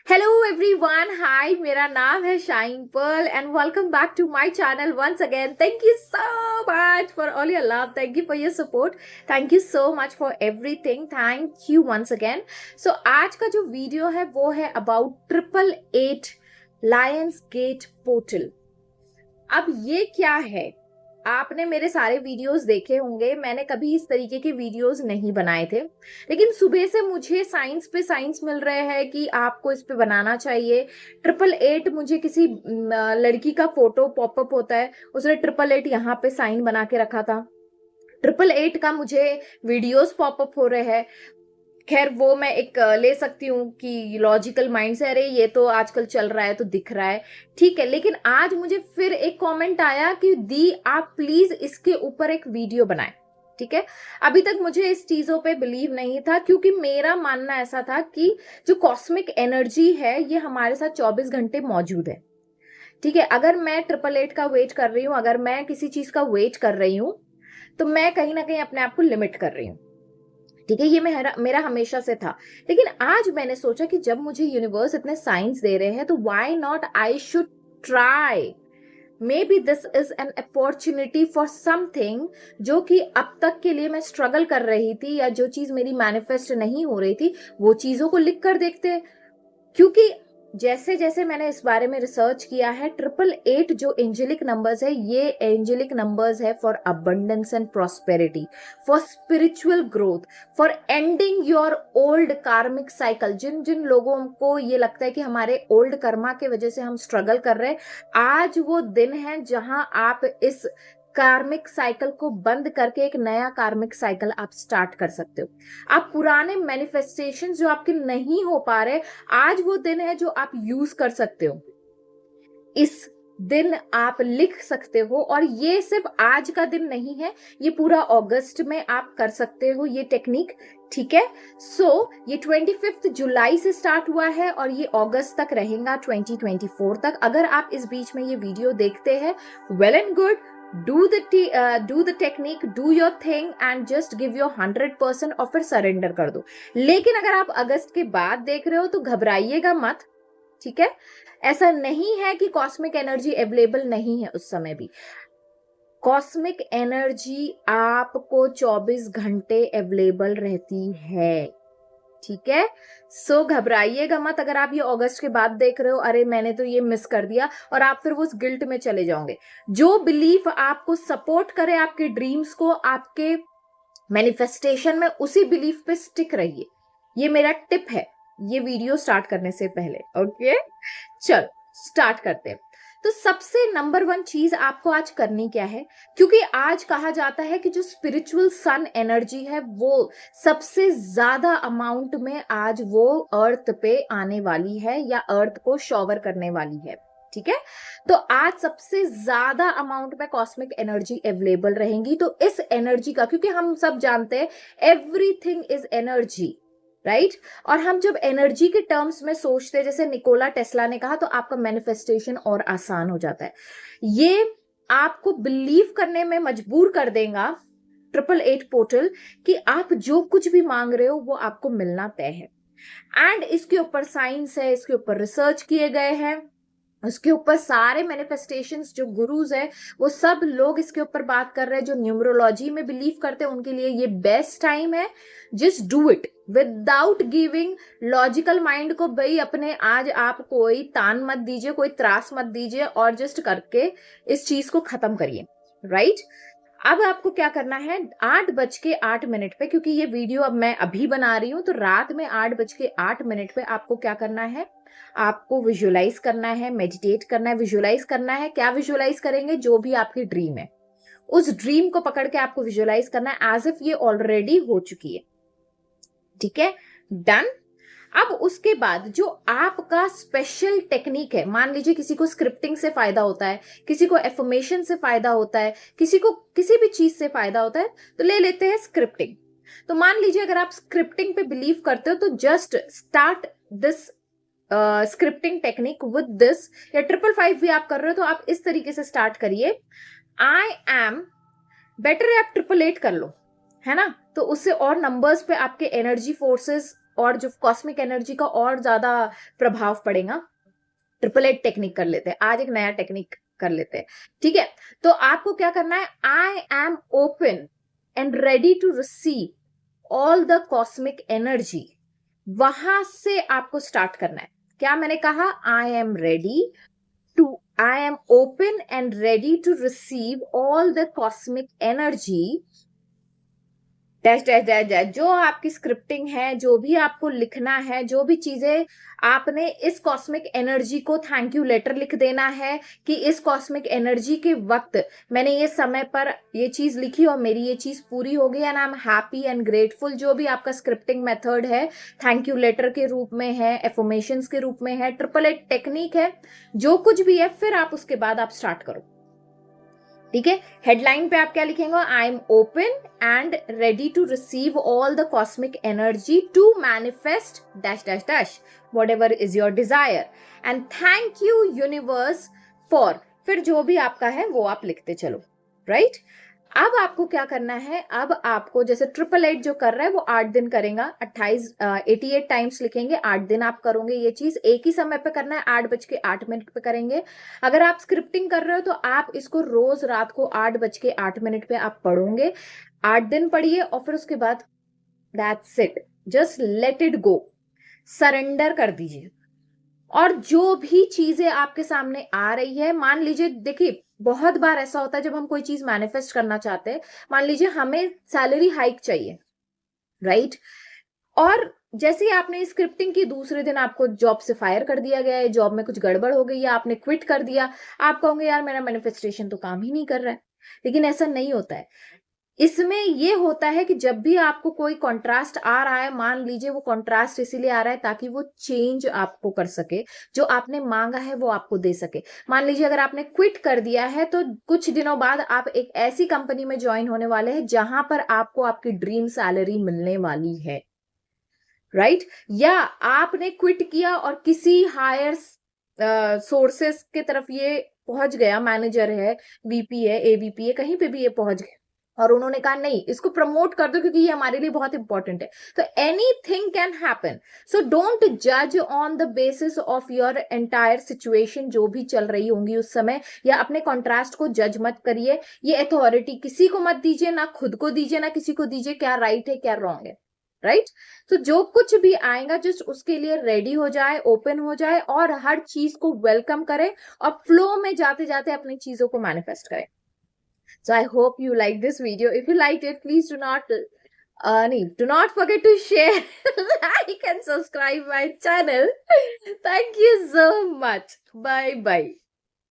Hello everyone, हाय, मेरा नाम है Shine Pearl and welcome back to my channel once again. Thank you so much for all your love, thank you for your support, thank you so much for everything, thank you once again. So आज का जो video है वो है about 888 Lions gate portal. अब ये क्या है? आपने मेरे सारे वीडियोस देखे होंगे, मैंने कभी इस तरीके के वीडियोस नहीं बनाए थे, लेकिन सुबह से मुझे साइंस पे साइंस मिल रहे हैं कि आपको इस पे बनाना चाहिए। 888, मुझे किसी लड़की का फोटो पॉपअप होता है, उसने 888 यहाँ पे साइन बना के रखा था। 888 का मुझे वीडियोस पॉपअप हो रहे हैं। खैर वो मैं एक ले सकती हूँ कि लॉजिकल माइंड से, अरे ये तो आजकल चल रहा है तो दिख रहा है, ठीक है। लेकिन आज मुझे फिर एक कमेंट आया कि दी आप प्लीज इसके ऊपर एक वीडियो बनाएं, ठीक है। अभी तक मुझे इस चीजों पे बिलीव नहीं था, क्योंकि मेरा मानना ऐसा था कि जो कॉस्मिक एनर्जी है ये हमारे साथ 24 घंटे मौजूद है, ठीक है। अगर मैं 888 का वेट कर रही हूँ, अगर मैं किसी चीज का वेट कर रही हूँ, तो मैं कहीं ना कहीं अपने आप को लिमिट कर रही हूँ, ठीक है। ये मेरा हमेशा से था। लेकिन आज मैंने सोचा कि जब मुझे यूनिवर्स इतने साइंस दे रहे हैं तो why not I should try. May be this is an opportunity for something जो कि अब तक के लिए मैं स्ट्रगल कर रही थी, या जो चीज मेरी मैनिफेस्ट नहीं हो रही थी, वो चीजों को लिख कर देखते हैं। क्योंकि जैसे जैसे मैंने इस बारे में रिसर्च किया है, 888 जो एंजेलिक नंबर्स है, ये एंजेलिक नंबर्स है for abundance and prosperity, for spiritual growth, for ending your old कार्मिक साइकिल। जिन जिन लोगों को ये लगता है कि हमारे ओल्ड कर्मा की वजह से हम स्ट्रगल कर रहे हैं, आज वो दिन है जहां आप इस कार्मिक साइकिल को बंद करके एक नया कार्मिक साइकिल आप स्टार्ट कर सकते हो। आप पुराने मैनिफेस्टेशन जो आपके नहीं हो पा रहे, आज वो दिन है जो आप यूज कर सकते हो। इस दिन आप लिख सकते हो, और ये सिर्फ आज का दिन नहीं है, ये पूरा अगस्त में आप कर सकते हो ये टेक्निक, ठीक है। ये 25 जुलाई से स्टार्ट हुआ है और ये अगस्त तक रहेगा, 2024 तक। अगर आप इस बीच में ये वीडियो देखते हैं, well and good, do the technique, do your thing and just give your 100% और फिर सरेंडर कर दो। लेकिन अगर आप अगस्त के बाद देख रहे हो तो घबराइएगा मत, ठीक है। ऐसा नहीं है कि कॉस्मिक एनर्जी अवेलेबल नहीं है उस समय भी। कॉस्मिक एनर्जी आपको 24 घंटे अवेलेबल रहती है, ठीक है। घबराइएगा मत अगर आप ये अगस्त के बाद देख रहे हो, अरे मैंने तो ये मिस कर दिया, और आप फिर उस गिल्ट में चले जाओगे। जो बिलीफ आपको सपोर्ट करे आपके ड्रीम्स को, आपके मैनिफेस्टेशन में, उसी बिलीफ पे स्टिक रहिए। ये मेरा टिप है ये वीडियो स्टार्ट करने से पहले, ओके। चल स्टार्ट करते हैं। तो सबसे नंबर 1 चीज आपको आज करनी क्या है, क्योंकि आज कहा जाता है कि जो स्पिरिचुअल सन एनर्जी है वो सबसे ज्यादा अमाउंट में आज वो अर्थ पे आने वाली है, या अर्थ को शॉवर करने वाली है, ठीक है। तो आज सबसे ज्यादा अमाउंट में कॉस्मिक एनर्जी अवेलेबल रहेंगी। तो इस एनर्जी का, क्योंकि हम सब जानते हैं एवरीथिंग इज एनर्जी, राइट। और हम जब एनर्जी के टर्म्स में सोचते हैं, जैसे निकोला टेस्ला ने कहा, तो आपका मैनिफेस्टेशन और आसान हो जाता है। ये आपको बिलीव करने में मजबूर कर देगा 888 पोर्टल, कि आप जो कुछ भी मांग रहे हो वो आपको मिलना तय है। एंड इसके ऊपर साइंस है, इसके ऊपर रिसर्च किए गए हैं, उसके ऊपर सारे मैनिफेस्टेशंस जो गुरुज है वो सब लोग इसके ऊपर बात कर रहे हैं। जो न्यूमरोलॉजी में बिलीव करते हैं उनके लिए ये बेस्ट टाइम है। Just do it without giving logical mind को, भाई अपने आज आप कोई तान मत दीजिए, कोई त्रास मत दीजिए, और जस्ट करके इस चीज को खत्म करिए, राइट। अब आपको क्या करना है, 8:08 पे, क्योंकि ये वीडियो अब मैं अभी बना रही हूं, तो रात में 8:08 पे आपको क्या करना है, आपको विजुअलाइज करना है, मेडिटेट करना है, विजुअलाइज करना है। क्या विजुअलाइज करेंगे? जो भी आपकी ड्रीम है, उस ड्रीम को पकड़ के आपको विजुअलाइज करना है एज इफ ये ऑलरेडी हो चुकी है, ठीक है। डन। अब उसके बाद जो आपका स्पेशल टेक्निक है, मान लीजिए किसी को स्क्रिप्टिंग से फायदा होता है, किसी को एफर्मेशन से फायदा होता है, किसी को किसी भी चीज से फायदा होता है, तो ले लेते हैं स्क्रिप्टिंग। तो मान लीजिए अगर आप स्क्रिप्टिंग पे बिलीव करते हो, तो just start this scripting technique with this, या 555 भी आप कर रहे हो तो आप इस तरीके से स्टार्ट करिए। आई एम, बेटर है आप 888 कर लो, है ना, तो उससे और नंबर्स पे आपके एनर्जी फोर्सेस और जो कॉस्मिक एनर्जी का और ज्यादा प्रभाव पड़ेगा। ट्रिपल एट टेक्निक कर लेते हैं, आज एक नया टेक्निक कर लेते हैं, ठीक है। तो आपको क्या करना है, I am open and ready to receive all the cosmic energy, वहां से आपको स्टार्ट करना है। क्या मैंने कहा, I am ready to, I am open and ready to receive all the cosmic energy dash dash dash dash. जो आपकी स्क्रिप्टिंग है, जो भी आपको लिखना है, जो भी चीजें आपने इस कॉस्मिक एनर्जी को थैंक यू लेटर लिख देना है कि इस कॉस्मिक एनर्जी के वक्त मैंने ये समय पर ये चीज लिखी और मेरी ये चीज पूरी हो गई and I am happy and grateful. जो भी आपका स्क्रिप्टिंग मेथड है, थैंक यू लेटर के रूप में है, एफर्मेशंस के रूप में है, ट्रिपल एट टेक्निक है, जो कुछ भी है, फिर आप उसके बाद आप स्टार्ट करो, ठीक है। हेडलाइन पे आप क्या लिखेंगे, I am open and ready to receive all the cosmic energy to manifest dash dash dash whatever is your desire and thank you universe for, फिर जो भी आपका है वो आप लिखते चलो, राइट। अब आपको क्या करना है, अब आपको जैसे ट्रिपल एट जो कर रहा है वो 8 दिन करेगा, 88 टाइम्स लिखेंगे, 8 दिन आप करोगे ये चीज, एक ही समय पे करना है, 8:08 पे करेंगे। अगर आप स्क्रिप्टिंग कर रहे हो तो आप इसको रोज रात को 8:08 पे आप पढ़ोगे, 8 दिन पढ़िए और फिर उसके बाद that's it, just let it go, surrender कर दीजिए। और जो भी चीजें आपके सामने आ रही है, मान लीजिए, देखिए बहुत बार ऐसा होता है जब हम कोई चीज मैनिफेस्ट करना चाहते हैं, मान लीजिए हमें सैलरी हाइक चाहिए, राइट, और जैसे ही आपने स्क्रिप्टिंग की, दूसरे दिन आपको जॉब से फायर कर दिया गया है, जॉब में कुछ गड़बड़ हो गई है, आपने क्विट कर दिया, आप कहोगे यार मेरा मैनिफेस्टेशन तो काम ही नहीं कर रहा है। लेकिन ऐसा नहीं होता है, इसमें ये होता है कि जब भी आपको कोई कॉन्ट्रास्ट आ रहा है, मान लीजिए वो कॉन्ट्रास्ट इसीलिए आ रहा है ताकि वो चेंज आपको कर सके, जो आपने मांगा है वो आपको दे सके। मान लीजिए अगर आपने क्विट कर दिया है तो कुछ दिनों बाद आप एक ऐसी कंपनी में ज्वाइन होने वाले हैं जहां पर आपको आपकी ड्रीम सैलरी मिलने वाली है, राइट। या आपने क्विट किया और किसी हायर सोर्सेस की तरफ ये पहुंच गया, मैनेजर है, वीपी है, एवीपी है, कहीं पे भी ये पहुंच गया और उन्होंने कहा नहीं इसको प्रमोट कर दो क्योंकि ये हमारे लिए बहुत इंपॉर्टेंट है। तो anything can happen, so don't जज on the basis of your entire situation, जो भी चल रही होंगी उस समय, या अपने कॉन्ट्रास्ट को जज मत करिए। ये अथॉरिटी किसी को मत दीजिए, ना खुद को दीजिए ना किसी को दीजिए, क्या राइट है क्या रॉन्ग है, राइट। तो जो कुछ भी आएगा जस्ट उसके लिए रेडी हो जाए, ओपन हो जाए और हर चीज को वेलकम करे और फ्लो में जाते जाते अपनी चीजों को मैनिफेस्ट करें। So I hope you like this video. If you liked it, please do not forget to share, like and subscribe my channel. Thank you so much. Bye bye.